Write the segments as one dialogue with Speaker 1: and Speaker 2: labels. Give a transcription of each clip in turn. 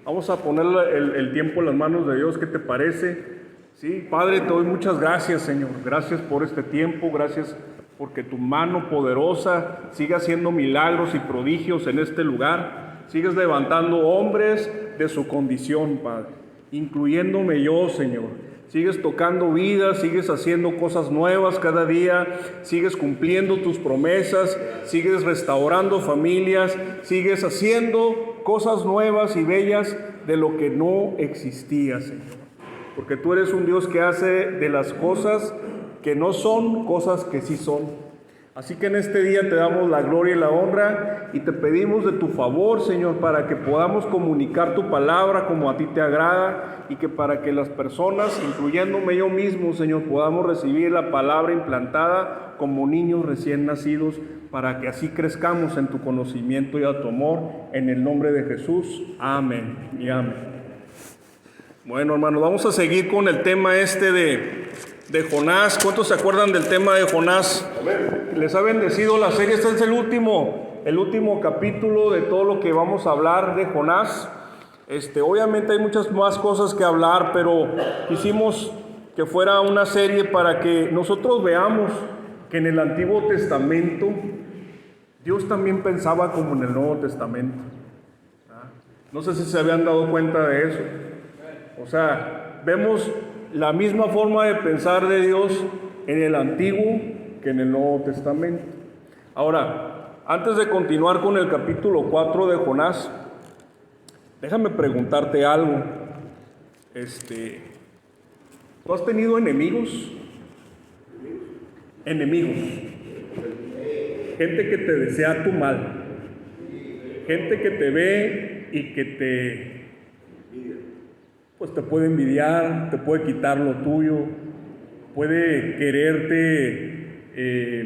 Speaker 1: Vamos a poner el tiempo en las manos de Dios. ¿Qué te parece? Sí, Padre, te doy muchas gracias, Señor. Gracias por este tiempo, gracias porque tu mano poderosa sigue haciendo milagros y prodigios en este lugar. Sigues levantando hombres de su condición, Padre, incluyéndome yo, Señor. Sigues tocando vidas, sigues haciendo cosas nuevas cada día, sigues cumpliendo tus promesas, sigues restaurando familias, sigues haciendo cosas nuevas y bellas de lo que no existía, Señor. Porque tú eres un Dios que hace de las cosas que no son, cosas que sí son. Así que en este día te damos la gloria y la honra y te pedimos de tu favor, Señor, para que podamos comunicar tu palabra como a ti te agrada y que para que las personas, incluyéndome yo mismo, Señor, podamos recibir la palabra implantada como niños recién nacidos, para que así crezcamos en tu conocimiento y a tu amor, en el nombre de Jesús. Amén y amén. Bueno, hermanos, vamos a seguir con el tema de Jonás. ¿Cuántos se acuerdan del tema de Jonás? Les ha bendecido la serie. Este es el último capítulo de todo lo que vamos a hablar de Jonás. Obviamente hay muchas más cosas que hablar, pero quisimos que fuera una serie para que nosotros veamos que en el Antiguo Testamento Dios también pensaba como en el Nuevo Testamento. No sé si se habían dado cuenta de eso. O sea, vemos la misma forma de pensar de Dios en el Antiguo que en el Nuevo Testamento. Ahora, antes de continuar con el capítulo 4 de Jonás, déjame preguntarte algo. ¿Tú has tenido enemigos? Enemigos. Gente que te desea tu mal. Gente que te ve y que te puede envidiar, te puede quitar lo tuyo, puede quererte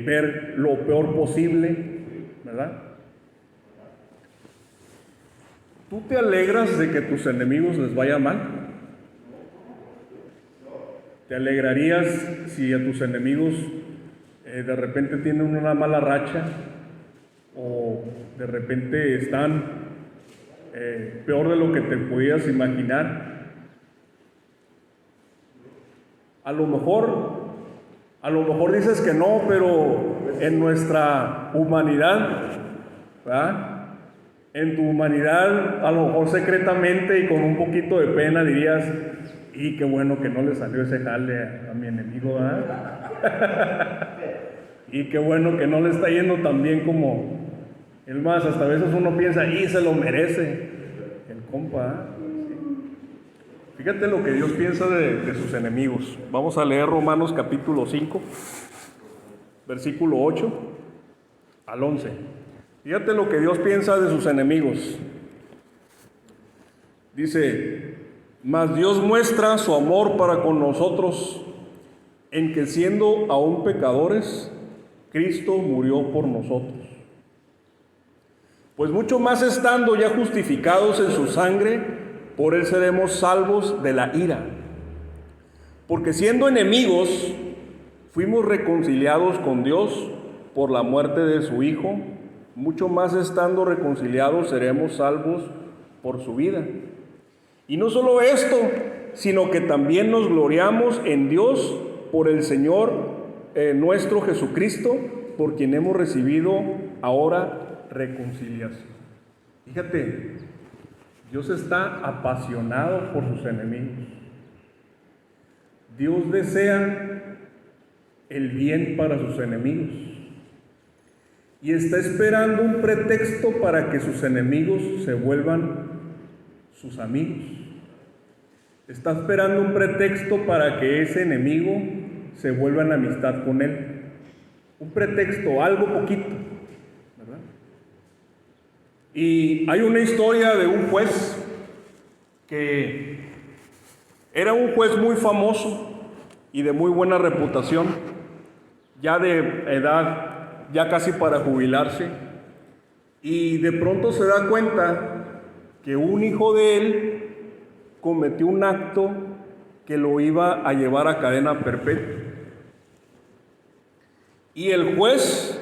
Speaker 1: ver lo peor posible, ¿verdad? ¿Tú te alegras de que a tus enemigos les vaya mal? ¿Te alegrarías si a tus enemigos de repente tienen una mala racha o de repente están peor de lo que te podías imaginar? A lo mejor dices que no, pero en nuestra humanidad, ¿verdad? En tu humanidad, a lo mejor secretamente y con un poquito de pena dirías, y qué bueno que no le salió ese jale a mi enemigo, ¿verdad? Y qué bueno que no le está yendo tan bien como el más. Hasta a veces uno piensa, y se lo merece el compa, ¿verdad? Fíjate lo que Dios piensa de sus enemigos. Vamos a leer Romanos capítulo 5, versículo 8 al 11. Fíjate lo que Dios piensa de sus enemigos. Dice, mas Dios muestra su amor para con nosotros, en que siendo aún pecadores, Cristo murió por nosotros. Pues mucho más estando ya justificados en su sangre, por él seremos salvos de la ira. Porque siendo enemigos, fuimos reconciliados con Dios por la muerte de su Hijo. Mucho más estando reconciliados, seremos salvos por su vida. Y no solo esto, sino que también nos gloriamos en Dios por el Señor nuestro Jesucristo, por quien hemos recibido ahora reconciliación. Fíjate, Dios está apasionado por sus enemigos. Dios desea el bien para sus enemigos y está esperando un pretexto para que sus enemigos se vuelvan sus amigos. Está esperando un pretexto para que ese enemigo se vuelva en amistad con él. Un pretexto, algo poquito, ¿verdad? Y hay una historia de un juez que era un juez muy famoso y de muy buena reputación, ya de edad, ya casi para jubilarse, y de pronto se da cuenta que un hijo de él cometió un acto que lo iba a llevar a cadena perpetua. Y el juez,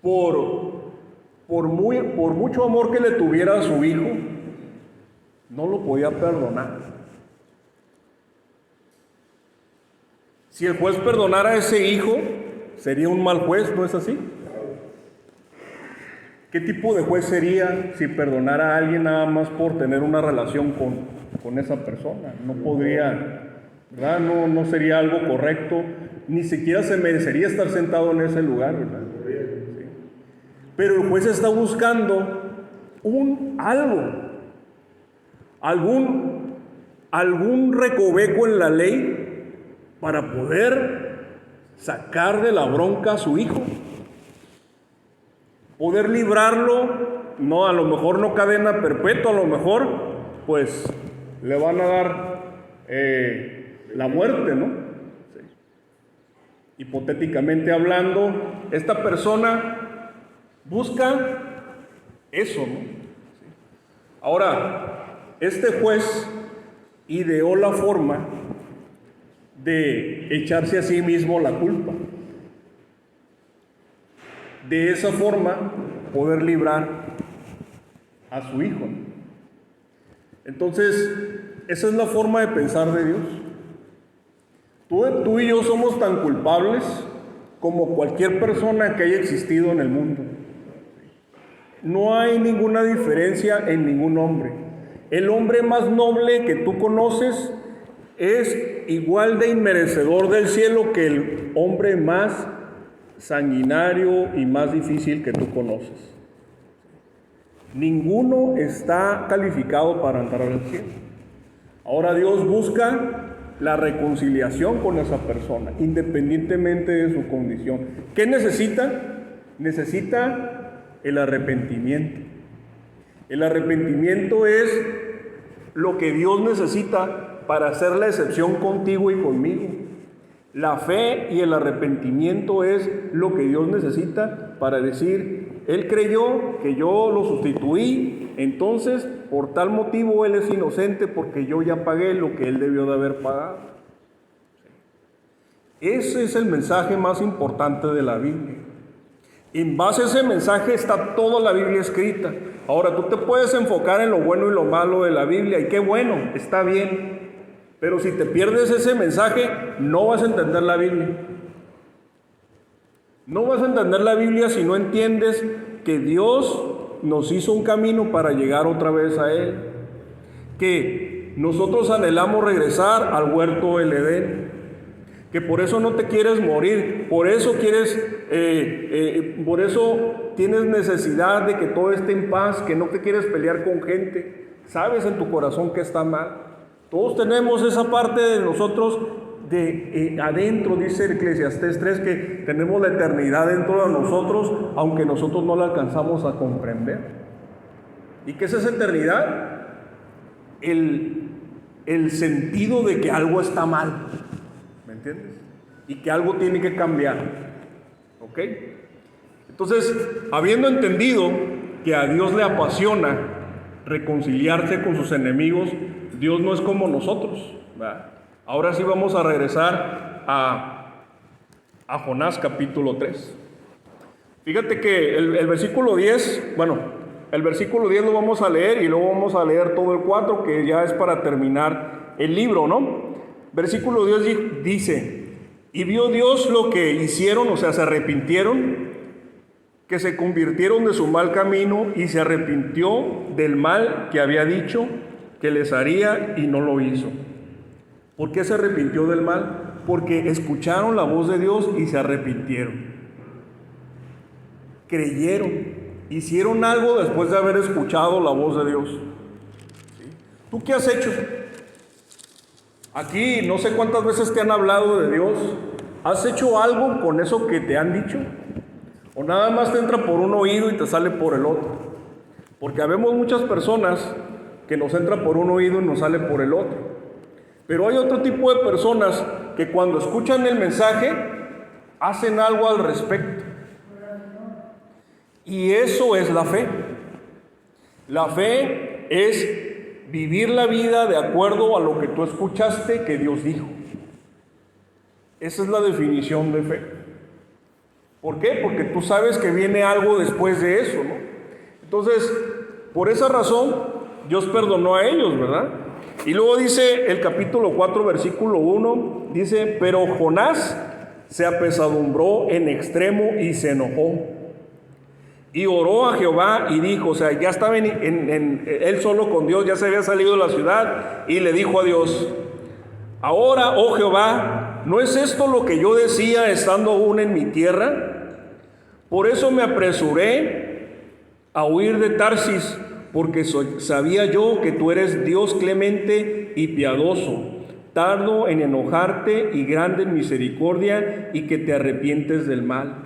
Speaker 1: por mucho amor que le tuviera a su hijo, no lo podía perdonar. Si el juez perdonara a ese hijo, sería un mal juez, ¿no es así? ¿Qué tipo de juez sería si perdonara a alguien nada más por tener una relación con esa persona? No podría, ¿verdad? No sería algo correcto, ni siquiera se merecería estar sentado en ese lugar, ¿verdad? Sí. Pero el juez está buscando algún recoveco en la ley para poder sacar de la bronca a su hijo. Poder librarlo, no, a lo mejor no cadena perpetua, a lo mejor pues le van a dar la muerte, ¿no? Sí. Hipotéticamente hablando, esta persona busca eso, ¿no? Sí. Ahora, este juez ideó la forma de echarse a sí mismo la culpa. De esa forma, poder librar a su hijo. Entonces, esa es la forma de pensar de Dios. Tú y yo somos tan culpables como cualquier persona que haya existido en el mundo. No hay ninguna diferencia en ningún hombre. El hombre más noble que tú conoces es igual de inmerecedor del cielo que el hombre más sanguinario y más difícil que tú conoces. Ninguno está calificado para entrar al cielo. Ahora Dios busca la reconciliación con esa persona, independientemente de su condición. ¿Qué necesita? Necesita el arrepentimiento. El arrepentimiento es lo que Dios necesita para hacer la excepción contigo y conmigo. La fe y el arrepentimiento es lo que Dios necesita para decir, Él creyó que yo lo sustituí, entonces por tal motivo Él es inocente porque yo ya pagué lo que Él debió de haber pagado. Ese es el mensaje más importante de la Biblia. En base a ese mensaje está toda la Biblia escrita. Ahora tú te puedes enfocar en lo bueno y lo malo de la Biblia, y qué bueno, está bien. Pero si te pierdes ese mensaje, no vas a entender la Biblia. No vas a entender la Biblia si no entiendes que Dios nos hizo un camino para llegar otra vez a Él. Que nosotros anhelamos regresar al huerto del Edén. Que por eso no te quieres morir. Por eso tienes necesidad de que todo esté en paz, que no te quieres pelear con gente. Sabes en tu corazón que está mal. Todos tenemos esa parte de nosotros adentro, dice Eclesiastés 3, que tenemos la eternidad dentro de nosotros, aunque nosotros no la alcanzamos a comprender. ¿Y qué es esa eternidad? El sentido de que algo está mal, ¿me entiendes? Y que algo tiene que cambiar, ¿ok? Entonces, habiendo entendido que a Dios le apasiona reconciliarse con sus enemigos, Dios no es como nosotros, ¿verdad? Ahora sí vamos a regresar a Jonás capítulo 3. Fíjate que el versículo 10, el versículo 10 lo vamos a leer y luego vamos a leer todo el 4, que ya es para terminar el libro, ¿no? Versículo 10 dice, y vio Dios lo que hicieron, o sea, se arrepintieron, que se convirtieron de su mal camino y se arrepintió del mal que había dicho que les haría y no lo hizo. ¿Por qué se arrepintió del mal? Porque escucharon la voz de Dios y se arrepintieron. Creyeron, hicieron algo después de haber escuchado la voz de Dios. ¿Sí? ¿Tú qué has hecho? Aquí no sé cuántas veces te han hablado de Dios. ¿Has hecho algo con eso que te han dicho? ¿O nada más te entra por un oído y te sale por el otro? Porque habemos muchas personas que nos entra por un oído y nos sale por el otro. Pero hay otro tipo de personas que cuando escuchan el mensaje hacen algo al respecto. Y eso es la fe. La fe es vivir la vida de acuerdo a lo que tú escuchaste que Dios dijo. Esa es la definición de fe. ¿Por qué? Porque tú sabes que viene algo después de eso, ¿no? Entonces, por esa razón, Dios perdonó a ellos, ¿verdad? Y luego dice el capítulo 4, versículo 1, dice, pero Jonás se apesadumbró en extremo y se enojó. Y oró a Jehová y dijo, o sea, ya estaba él solo con Dios, ya se había salido de la ciudad, y le dijo a Dios, ahora, oh Jehová, ¿no es esto lo que yo decía estando aún en mi tierra? Por eso me apresuré a huir de Tarsis, porque sabía yo que tú eres Dios clemente y piadoso, tardo en enojarte y grande en misericordia, y que te arrepientes del mal.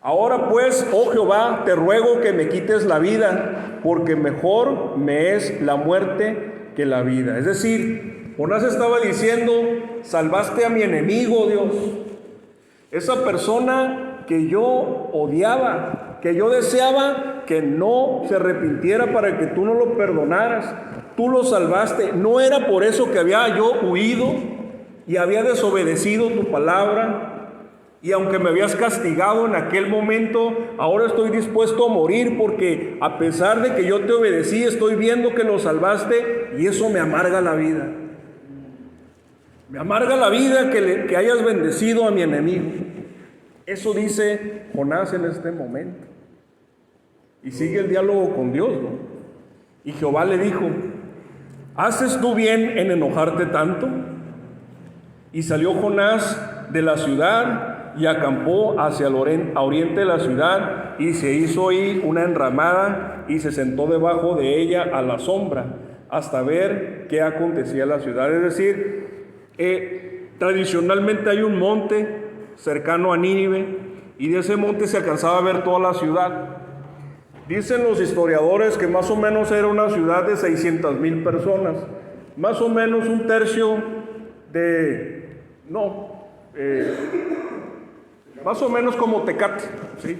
Speaker 1: Ahora pues, oh Jehová, te ruego que me quites la vida, porque mejor me es la muerte que la vida. Es decir, Jonás estaba diciendo, salvaste a mi enemigo, Dios. Esa persona que yo odiaba, que yo deseaba que no se arrepintiera para que tú no lo perdonaras. Tú lo salvaste. No era por eso que había yo huido y había desobedecido tu palabra. Y aunque me habías castigado en aquel momento, ahora estoy dispuesto a morir, porque a pesar de que yo te obedecí, estoy viendo que lo salvaste, y eso me amarga la vida. Me amarga la vida que hayas bendecido a mi enemigo. Eso dice Jonás en este momento. Y sigue el diálogo con Dios, ¿no? Y Jehová le dijo, ¿haces tú bien en enojarte tanto? Y salió Jonás de la ciudad y acampó hacia el oriente de la ciudad, y se hizo ahí una enramada y se sentó debajo de ella a la sombra hasta ver qué acontecía en la ciudad. Es decir, tradicionalmente hay un monte cercano a Nínive, y de ese monte se alcanzaba a ver toda la ciudad. Dicen los historiadores que más o menos era una ciudad de 600,000 personas, más o menos un tercio de, más o menos como Tecate, ¿sí?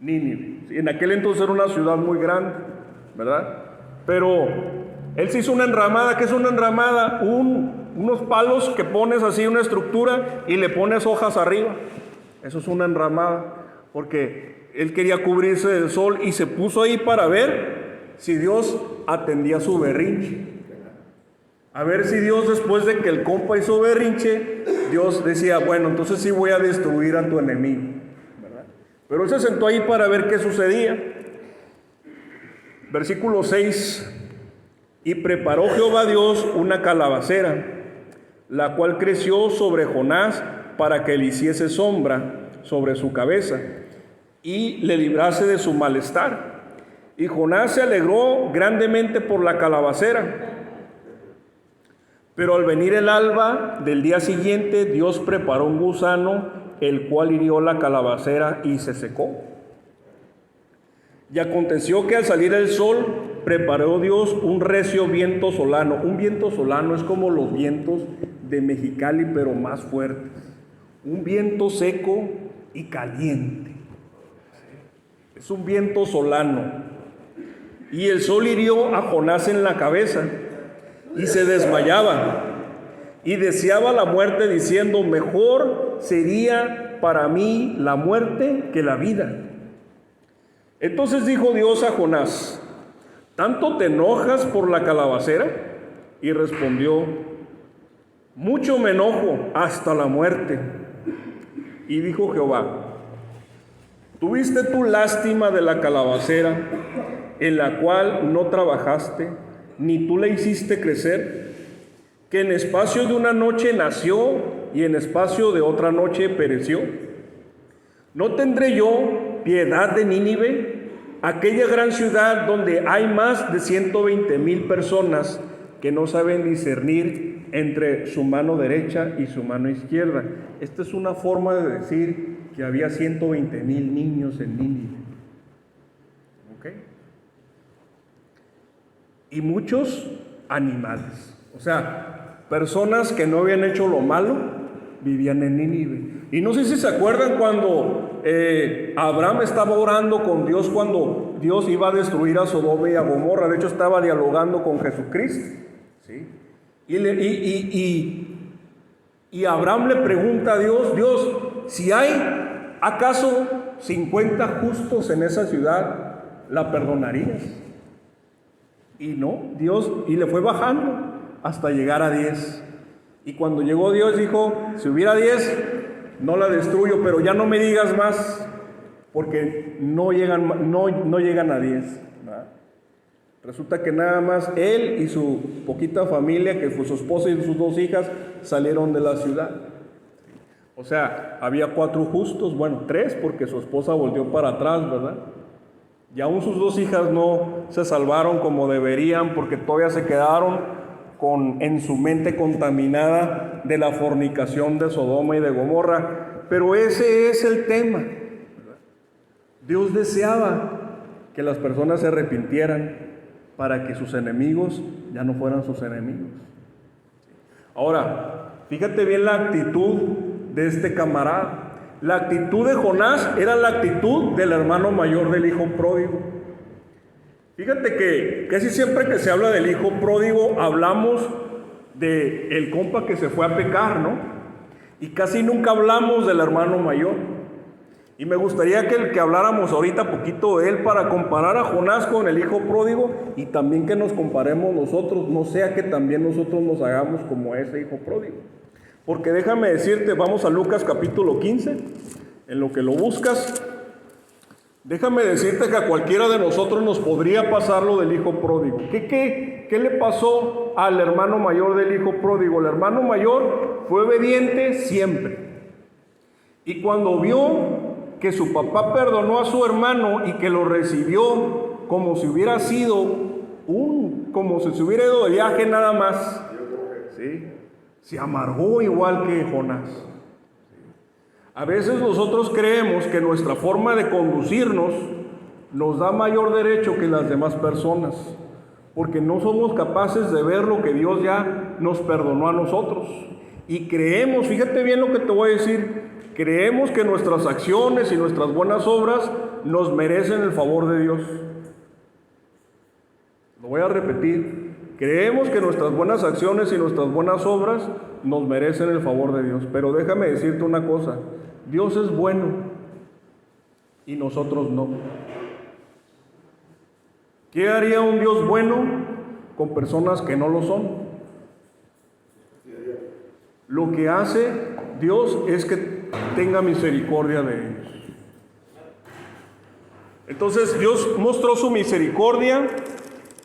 Speaker 1: Nínive. ¿Sí? En aquel entonces era una ciudad muy grande, ¿verdad? Pero él se hizo una enramada. ¿Qué es una enramada? Unos palos que pones así, una estructura, y le pones hojas arriba. Eso es una enramada, porque él quería cubrirse del sol y se puso ahí para ver si Dios atendía su berrinche. A ver si Dios, después de que el compa hizo berrinche, Dios decía, bueno, entonces sí voy a destruir a tu enemigo, ¿verdad? Pero él se sentó ahí para ver qué sucedía. Versículo 6. Y preparó Jehová Dios una calabacera, la cual creció sobre Jonás para que le hiciese sombra sobre su cabeza y le librase de su malestar. Y Jonás se alegró grandemente por la calabacera. Pero al venir el alba del día siguiente, Dios preparó un gusano, el cual hirió la calabacera y se secó. Y aconteció que al salir el sol, preparó Dios un recio viento solano. Un viento solano es como los vientos de Mexicali, pero más fuertes. Un viento seco y caliente. Es un viento solano. Y el sol hirió a Jonás en la cabeza, y se desmayaba, y deseaba la muerte, diciendo, mejor sería para mí la muerte que la vida. Entonces dijo Dios a Jonás, ¿tanto te enojas por la calabacera? Y respondió, mucho me enojo hasta la muerte. Y dijo Jehová, ¿tuviste tú lástima de la calabacera, en la cual no trabajaste, ni tú la hiciste crecer, que en espacio de una noche nació y en espacio de otra noche pereció? ¿No tendré yo piedad de Nínive, aquella gran ciudad donde hay más de 120,000 personas que no saben discernir entre su mano derecha y su mano izquierda? Esta es una forma de decir que había 120,000 niños en Nínive. ¿Ok? Y muchos animales, o sea, personas que no habían hecho lo malo, vivían en Nínive. Y no sé si se acuerdan cuando Abraham estaba orando con Dios, cuando Dios iba a destruir a Sodoma y a Gomorra. De hecho, estaba dialogando con Jesucristo, ¿sí? Y Abraham le pregunta a Dios, Dios, si hay acaso 50 justos en esa ciudad, ¿la perdonarías? Y no, Dios, y le fue bajando hasta llegar a 10. Y cuando llegó Dios dijo, si hubiera 10, no la destruyo, pero ya no me digas más, porque no llegan a 10, ¿verdad? Resulta que nada más él y su poquita familia, que fue su esposa y sus 2 hijas, salieron de la ciudad. O sea, había 4 justos, bueno, 3, porque su esposa volvió para atrás, ¿verdad? Y aún sus 2 hijas no se salvaron como deberían, porque todavía se quedaron en su mente contaminada de la fornicación de Sodoma y de Gomorra. Pero ese es el tema, ¿verdad? Dios deseaba que las personas se arrepintieran para que sus enemigos ya no fueran sus enemigos. Ahora, fíjate bien la actitud de este camarada. La actitud de Jonás era la actitud del hermano mayor del hijo pródigo. Fíjate que casi siempre que se habla del hijo pródigo hablamos de el compa que se fue a pecar, ¿no? Y casi nunca hablamos del hermano mayor. Y me gustaría que habláramos ahorita poquito de él para comparar a Jonás con el hijo pródigo y también que nos comparemos nosotros, no sea que también nosotros nos hagamos como ese hijo pródigo. Porque déjame decirte, vamos a Lucas capítulo 15, en lo que lo buscas. Déjame decirte que a cualquiera de nosotros nos podría pasar lo del hijo pródigo. ¿Qué le pasó al hermano mayor del hijo pródigo? El hermano mayor fue obediente siempre. Y cuando vio que su papá perdonó a su hermano y que lo recibió como si hubiera sido como si se hubiera ido de viaje nada más, ¿sí? Se amargó igual que Jonás. A veces nosotros creemos que nuestra forma de conducirnos nos da mayor derecho que las demás personas, porque no somos capaces de ver lo que Dios ya nos perdonó a nosotros. Y creemos, fíjate bien lo que te voy a decir, creemos que nuestras acciones y nuestras buenas obras nos merecen el favor de Dios. Lo voy a repetir. Creemos que nuestras buenas acciones y nuestras buenas obras nos merecen el favor de Dios. Pero déjame decirte una cosa. Dios es bueno y nosotros no. ¿Qué haría un Dios bueno con personas que no lo son? Lo que hace Dios es que tenga misericordia de ellos. Entonces Dios mostró su misericordia.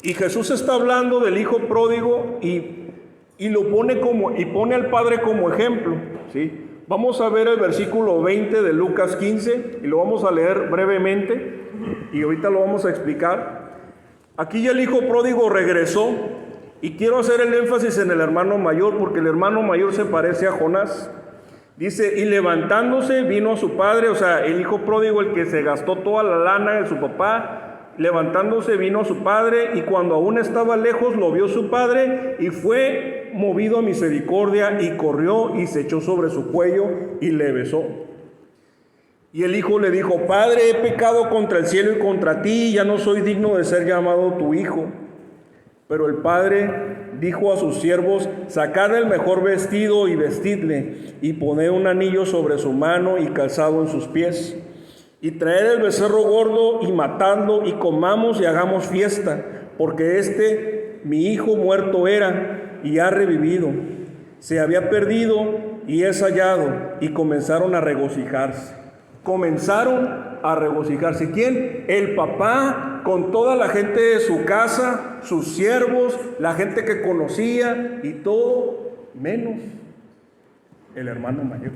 Speaker 1: Y Jesús está hablando del hijo pródigo y lo pone pone al padre como ejemplo, ¿sí? Vamos a ver el versículo 20 de Lucas 15 y lo vamos a leer brevemente y ahorita lo vamos a explicar. Aquí ya el hijo pródigo regresó y quiero hacer el énfasis en el hermano mayor porque el hermano mayor se parece a Jonás. Dice, y levantándose vino a su padre, o sea, el hijo pródigo, el que se gastó toda la lana de su papá. Levantándose vino a su padre y cuando aún estaba lejos lo vio su padre y fue movido a misericordia y corrió y se echó sobre su cuello y le besó. Y el hijo le dijo, Padre, he pecado contra el cielo y contra ti, ya no soy digno de ser llamado tu hijo. Pero el padre dijo a sus siervos, sacad el mejor vestido y vestidle y poned un anillo sobre su mano y calzado en sus pies. Y traer el becerro gordo y matadlo y comamos y hagamos fiesta, porque mi hijo muerto era y ha revivido, se había perdido y es hallado. Y comenzaron a regocijarse. ¿Quién? El papá con toda la gente de su casa, sus siervos, la gente que conocía y todo, menos el hermano mayor.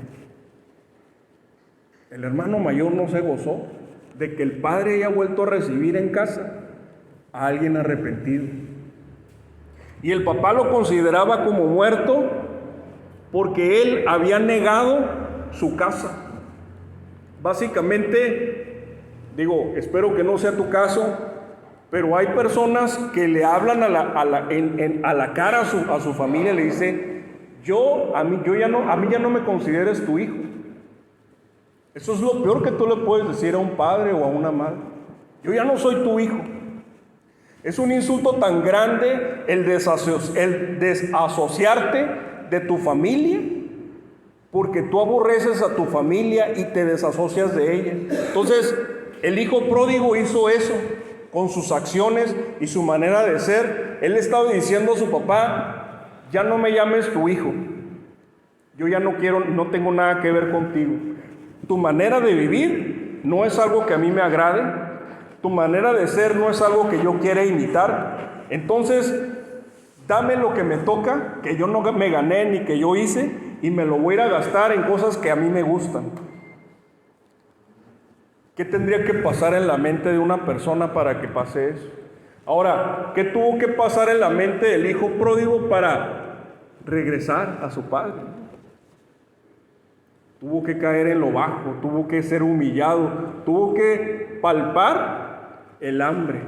Speaker 1: El hermano mayor no se gozó de que el padre haya vuelto a recibir en casa a alguien arrepentido. Y el papá lo consideraba como muerto porque él había negado su casa. Básicamente, espero que no sea tu caso, pero hay personas que le hablan a la cara a su familia y le dicen, a mí ya no me consideres tu hijo. Eso es lo peor que tú le puedes decir a un padre o a una madre. Yo ya no soy tu hijo. Es un insulto tan grande el desasociarte de tu familia, porque tú aborreces a tu familia y te desasocias de ella. Entonces, el hijo pródigo hizo eso. con sus acciones y su manera de ser. Él estaba diciendo a su papá: ya no me llames tu hijo, yo ya no quiero, no tengo nada que ver contigo. Tu manera de vivir no es algo que a mí me agrade, tu manera de ser no es algo que yo quiera imitar. Entonces, dame lo que me toca, que yo no me gané ni que yo hice, y me lo voy a ir a gastar en cosas que a mí me gustan. ¿Qué tendría que pasar en la mente de una persona para que pase eso? Ahora, ¿qué tuvo que pasar en la mente del hijo pródigo para regresar a su padre? Tuvo que caer en lo bajo, tuvo que ser humillado, tuvo que palpar el hambre,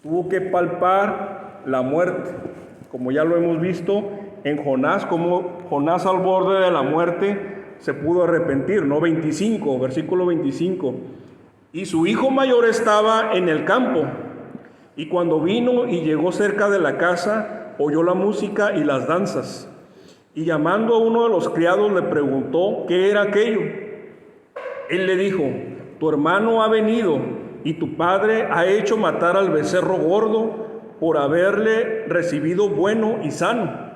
Speaker 1: tuvo que palpar la muerte, como ya lo hemos visto en Jonás, como Jonás al borde de la muerte se pudo arrepentir, ¿no? Versículo 25. Y su hijo mayor estaba en el campo, y cuando vino y llegó cerca de la casa, oyó la música y las danzas. Y llamando a uno de los criados le preguntó qué era aquello. Él le dijo: tu hermano ha venido y tu padre ha hecho matar al becerro gordo por haberle recibido bueno y sano.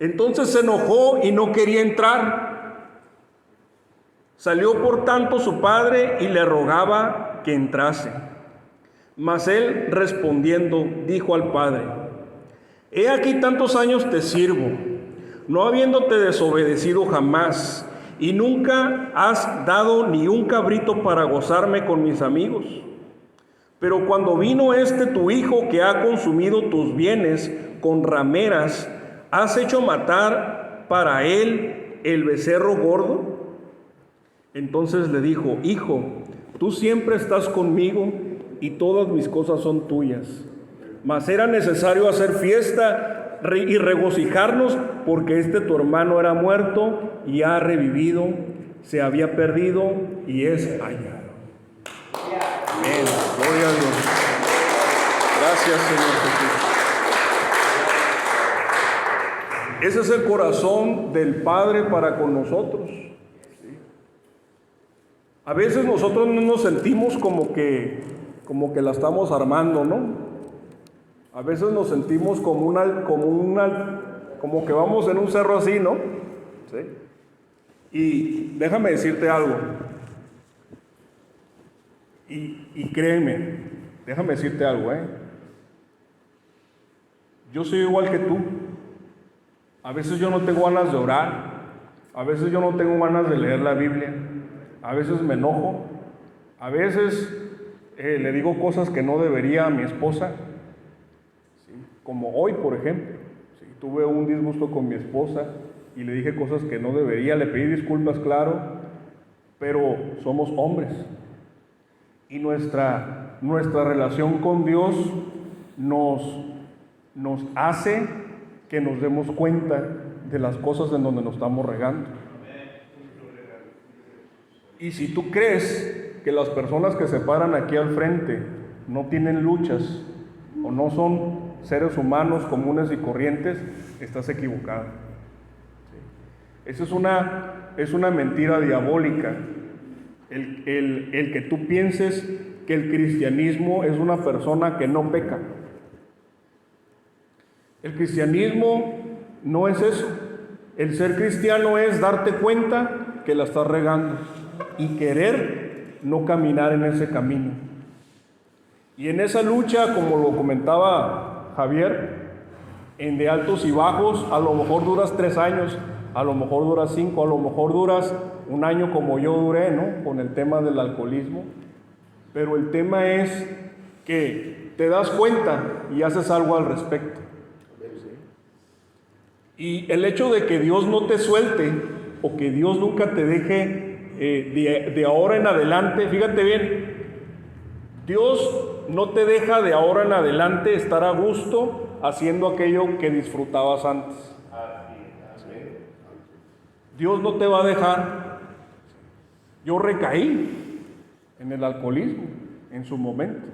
Speaker 1: Entonces se enojó y no quería entrar. Salió por tanto su padre y le rogaba que entrase. Mas él respondiendo dijo al padre: he aquí tantos años te sirvo, no habiéndote desobedecido jamás, y nunca has dado ni un cabrito para gozarme con mis amigos. Pero cuando vino tu hijo que ha consumido tus bienes con rameras, ¿has hecho matar para él el becerro gordo? Entonces le dijo: hijo, tú siempre estás conmigo y todas mis cosas son tuyas. Mas era necesario hacer fiesta y regocijarnos, porque tu hermano era muerto y ha revivido, se había perdido y es hallado. Amén. Gloria a Dios. Gracias, Señor Jesús. Ese es el corazón del Padre para con nosotros. A veces nosotros no nos sentimos como que la estamos armando, ¿no? A veces nos sentimos como que vamos en un cerro así, ¿no? ¿Sí? Y déjame decirte algo. Y créeme, déjame decirte algo, Yo soy igual que tú. A veces yo no tengo ganas de orar. A veces yo no tengo ganas de leer la Biblia. A veces me enojo. A veces le digo cosas que no debería a mi esposa. Como hoy, por ejemplo, tuve un disgusto con mi esposa y le dije cosas que no debería, le pedí disculpas, claro, pero somos hombres. Y nuestra relación con Dios nos hace que nos demos cuenta de las cosas en donde nos estamos regando. Y si tú crees que las personas que se paran aquí al frente no tienen luchas o no son seres humanos comunes y corrientes, estás equivocado. Eso es una mentira diabólica. El que tú pienses que el cristianismo es una persona que no peca. El cristianismo no es eso. El ser cristiano es darte cuenta que la estás regando y querer no caminar en ese camino. Y en esa lucha, como lo comentaba Javier, de altos y bajos, a lo mejor duras 3 años, a lo mejor duras 5, a lo mejor duras 1 año como yo duré, ¿no? Con el tema del alcoholismo. Pero el tema es que te das cuenta y haces algo al respecto. Y el hecho de que Dios no te suelte o que Dios nunca te deje de ahora en adelante, fíjate bien, Dios no te deja de ahora en adelante estar a gusto haciendo aquello que disfrutabas antes. Dios no te va a dejar. Yo recaí en el alcoholismo en su momento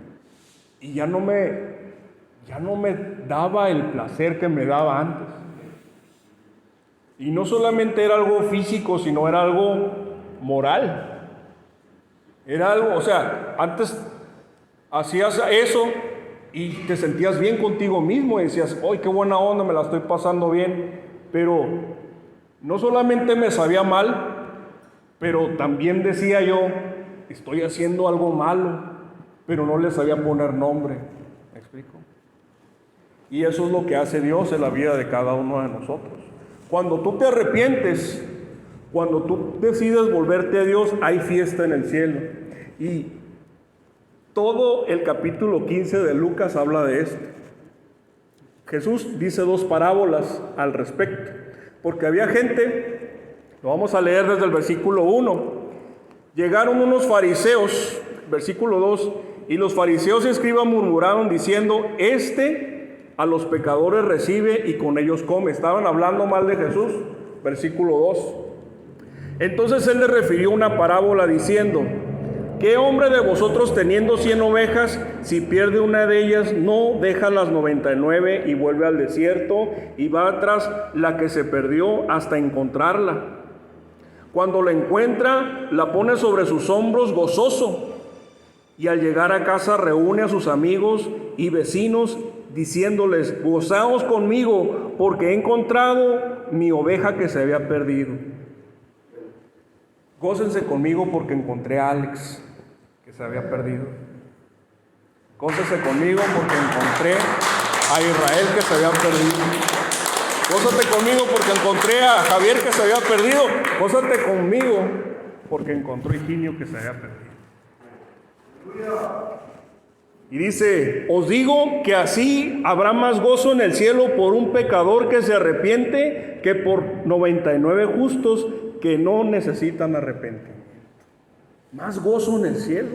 Speaker 1: y ya no me daba el placer que me daba antes. Y no solamente era algo físico, sino era algo moral. Era algo, o sea, hacías eso y te sentías bien contigo mismo y decías, ¡ay, qué buena onda, me la estoy pasando bien! Pero no solamente me sabía mal, pero también decía yo, estoy haciendo algo malo, pero no le sabía poner nombre. ¿Me explico? Y eso es lo que hace Dios en la vida de cada uno de nosotros. Cuando tú te arrepientes, cuando tú decides volverte a Dios, hay fiesta en el cielo. Y todo el capítulo 15 de Lucas habla de esto. Jesús dice 2 parábolas al respecto, porque había gente, lo vamos a leer desde el versículo 1, llegaron unos fariseos, versículo 2, y los fariseos y escribas murmuraron diciendo, a los pecadores recibe y con ellos come. Estaban hablando mal de Jesús, versículo 2. Entonces él les refirió una parábola diciendo, ¿qué hombre de vosotros teniendo 100 ovejas, si pierde una de ellas, no deja las 99 y vuelve al desierto y va tras la que se perdió hasta encontrarla? Cuando la encuentra, la pone sobre sus hombros gozoso, y al llegar a casa reúne a sus amigos y vecinos diciéndoles, gozaos conmigo porque he encontrado mi oveja que se había perdido. Gócense conmigo porque encontré a Alex que se había perdido. Gócense conmigo porque encontré a Israel que se había perdido. Gózate conmigo porque encontré a Javier que se había perdido. Gózate conmigo porque encontró a Higinio que se había perdido. Y dice, os digo que así habrá más gozo en el cielo por un pecador que se arrepiente que por 99 justos que no necesitan arrepentimiento. Más gozo en el cielo.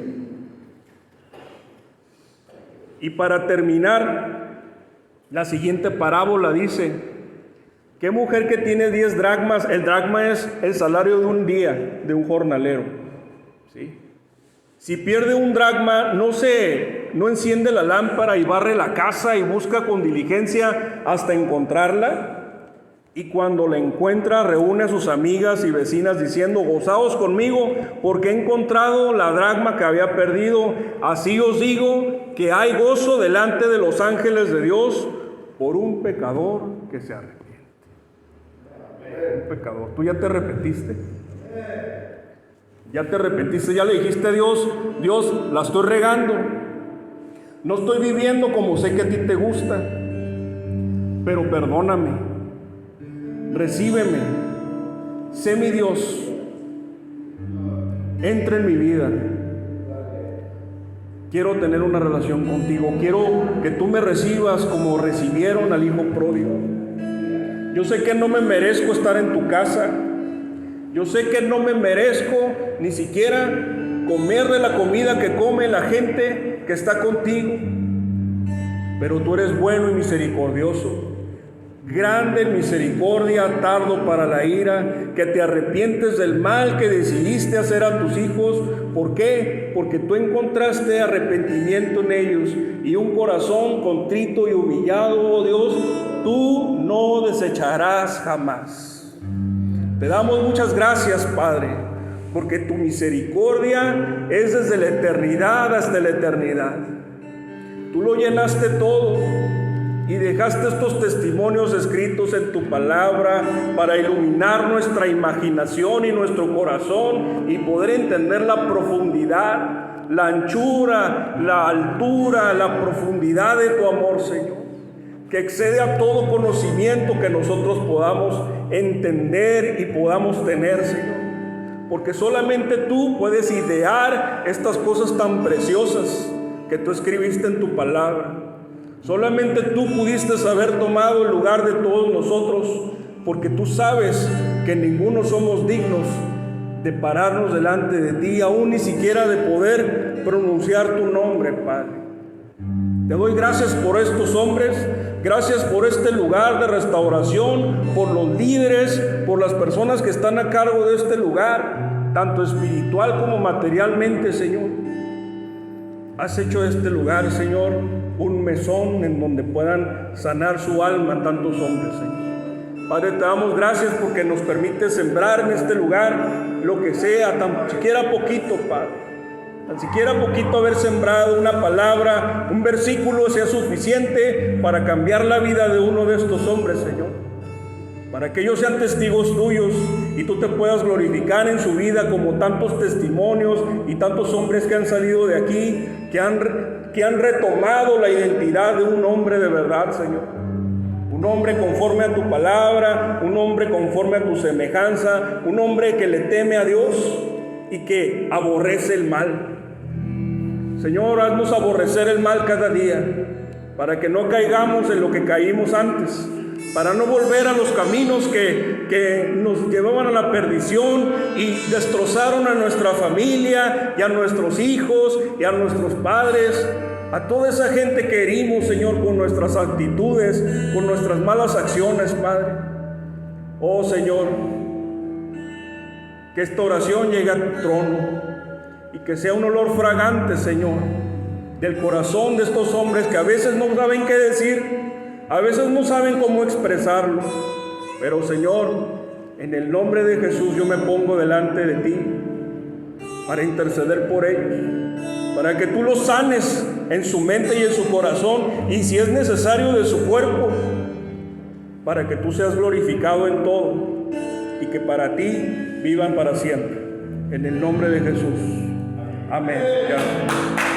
Speaker 1: Y para terminar, la siguiente parábola dice, ¿qué mujer que tiene 10 dracmas? El dracma es el salario de un día, de un jornalero. ¿Sí? Si pierde un dracma, no enciende la lámpara y barre la casa y busca con diligencia hasta encontrarla. Y cuando la encuentra, reúne a sus amigas y vecinas diciendo, gozaos conmigo porque he encontrado la dracma que había perdido. Así os digo que hay gozo delante de los ángeles de Dios por un pecador que se arrepiente. Un pecador. ¿Tú ya te arrepentiste? Ya te arrepentiste, ya le dijiste a Dios, Dios, la estoy regando, no estoy viviendo como sé que a ti te gusta, pero perdóname, recíbeme, sé mi Dios, entra en mi vida, quiero tener una relación contigo, quiero que tú me recibas como recibieron al hijo pródigo. Yo sé que no me merezco estar en tu casa. Yo sé que no me merezco ni siquiera comer de la comida que come la gente que está contigo, pero tú eres bueno y misericordioso, grande en misericordia, tardo para la ira, que te arrepientes del mal que decidiste hacer a tus hijos. ¿Por qué? Porque tú encontraste arrepentimiento en ellos y un corazón contrito y humillado, oh Dios, tú no desecharás jamás. Te damos muchas gracias, Padre, porque tu misericordia es desde la eternidad hasta la eternidad. Tú lo llenaste todo y dejaste estos testimonios escritos en tu palabra para iluminar nuestra imaginación y nuestro corazón y poder entender la profundidad, la anchura, la altura, la profundidad de tu amor, Señor, que excede a todo conocimiento que nosotros podamos entender y podamos tener, Señor, porque solamente tú puedes idear estas cosas tan preciosas que tú escribiste en tu palabra. Solamente tú pudiste haber tomado el lugar de todos nosotros, porque tú sabes que ninguno somos dignos de pararnos delante de ti, aún ni siquiera de poder pronunciar tu nombre, Padre. Te doy gracias por estos hombres, gracias por este lugar de restauración, por los líderes, por las personas que están a cargo de este lugar, tanto espiritual como materialmente, Señor. Has hecho de este lugar, Señor, un mesón en donde puedan sanar su alma tantos hombres, Señor. Padre, te damos gracias porque nos permite sembrar en este lugar lo que sea, tan siquiera poquito, Padre. Tan siquiera poquito haber sembrado una palabra, un versículo sea suficiente para cambiar la vida de uno de estos hombres, Señor. Para que ellos sean testigos tuyos y tú te puedas glorificar en su vida, como tantos testimonios y tantos hombres que han salido de aquí, que han retomado la identidad de un hombre de verdad, Señor. Un hombre conforme a tu palabra, un hombre conforme a tu semejanza, un hombre que le teme a Dios y que aborrece el mal. Señor, haznos aborrecer el mal cada día, para que no caigamos en lo que caímos antes, para no volver a los caminos que nos llevaban a la perdición y destrozaron a nuestra familia y a nuestros hijos y a nuestros padres, a toda esa gente que herimos, Señor, con nuestras actitudes, con nuestras malas acciones, Padre. Oh, Señor, que esta oración llegue a tu trono y que sea un olor fragante, Señor, del corazón de estos hombres que a veces no saben qué decir, a veces no saben cómo expresarlo, pero, Señor, en el nombre de Jesús yo me pongo delante de ti para interceder por ellos, para que tú los sanes en su mente y en su corazón, y si es necesario de su cuerpo, para que tú seas glorificado en todo y que para ti vivan para siempre. En el nombre de Jesús. Amén. Ya.